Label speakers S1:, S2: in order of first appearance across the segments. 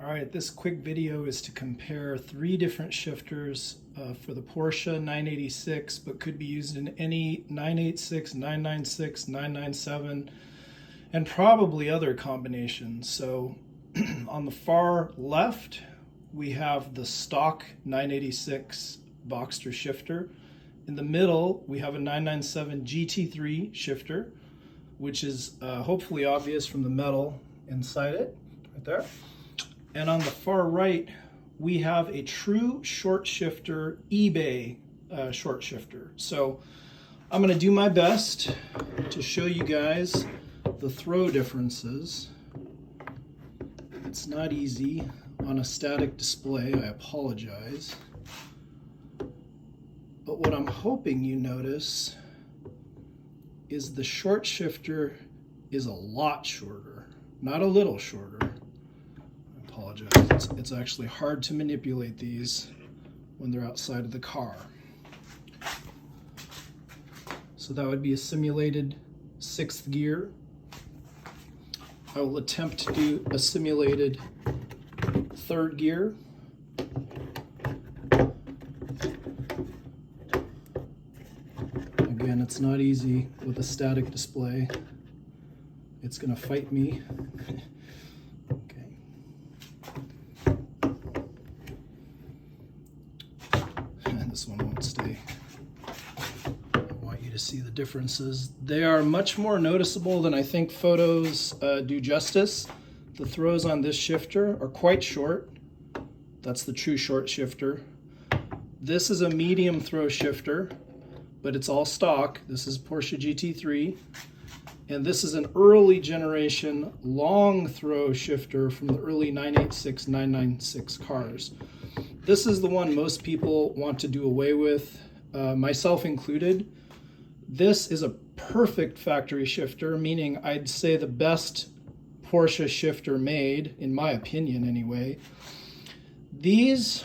S1: All right, this quick video is to compare three different shifters for the Porsche 986, but could be used in any 986, 996, 997, and probably other combinations. So on the far left, we have the stock 986 Boxster shifter. In the middle, we have a 997 GT3 shifter, which is hopefully obvious from the metal inside it, right there. And on the far right, we have a true short shifter eBay short shifter. So I'm going to do my best to show you guys the throw differences. It's not easy on a static display, I apologize. But what I'm hoping you notice is the short shifter is a lot shorter, not a little shorter. Apologize. It's actually hard to manipulate these when they're outside of the car. So that would be a simulated 6th gear. I will attempt to do a simulated 3rd gear. Again, it's not easy with a static display. It's going to fight me. This one won't stay. I want you to see the differences. They are much more noticeable than I think photos do justice. The throws on this shifter are quite short. That's the true short shifter. This is a medium throw shifter, but it's all stock. This is Porsche GT3. And this is an early generation long throw shifter from the early 986, 996 cars. This is the one most people want to do away with, myself included. This is a perfect factory shifter, meaning I'd say the best Porsche shifter made, in my opinion anyway. These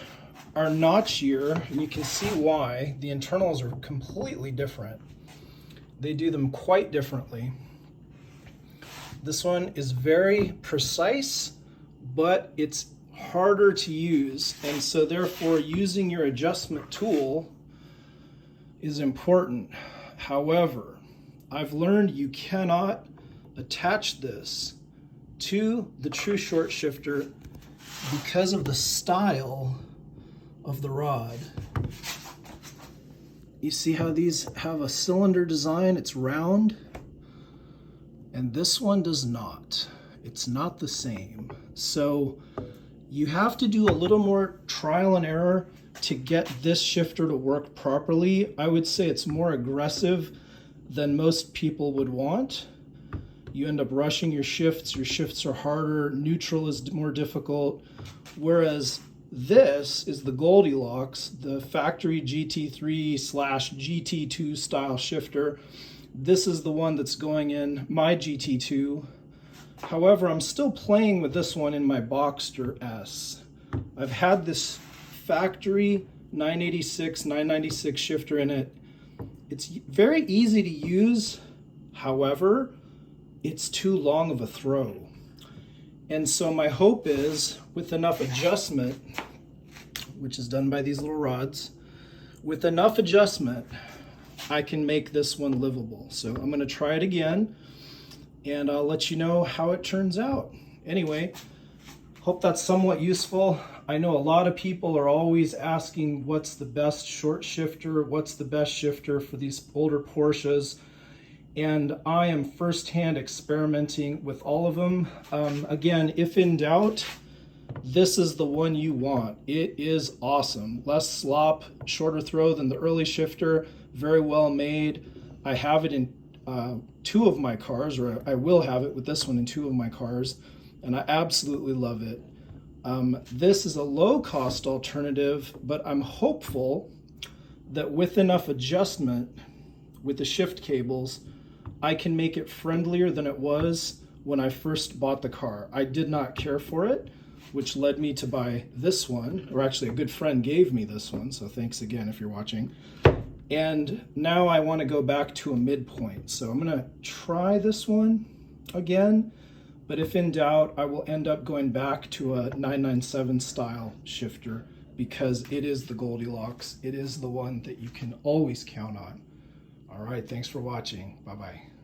S1: are notchier, and you can see why. The internals are completely different. They do them quite differently. This one is very precise, but it's harder to use, and so therefore using your adjustment tool is important. However, I've learned you cannot attach this to the true short shifter because of the style of the rod. You see how these have a cylinder design? It's round, and this one does not. It's not the same. So you have to do a little more trial and error to get this shifter to work properly. I would say it's more aggressive than most people would want. You end up rushing your shifts are harder, neutral is more difficult, whereas this is the Goldilocks, the factory GT3/GT2 style shifter. This is the one that's going in my GT2. However, I'm still playing with this one in my Boxster S. I've had this factory 986, 996 shifter in it. It's very easy to use. However, it's too long of a throw. And so my hope is, with enough adjustment, which is done by these little rods, with enough adjustment, I can make this one livable. So I'm going to try it again, and I'll let you know how it turns out. Anyway, hope that's somewhat useful. I know a lot of people are always asking what's the best short shifter, what's the best shifter for these older Porsches, and I am firsthand experimenting with all of them. Again, if in doubt, this is the one you want. It is awesome. Less slop, shorter throw than the early shifter, very well made. I have it in 2 of my cars, or I will have it with this one in 2 of my cars, and I absolutely love it. This is a low-cost alternative, but I'm hopeful that with enough adjustment with the shift cables, I can make it friendlier than it was when I first bought the car. I did not care for it, which led me to buy this one, or actually a good friend gave me this one, so thanks again if you're watching. And now I want to go back to a midpoint. So I'm going to try this one again, But if in doubt, I will end up going back to a 997 style shifter because it is the Goldilocks. It is the one that you can always count on. All right, thanks for watching. Bye-bye.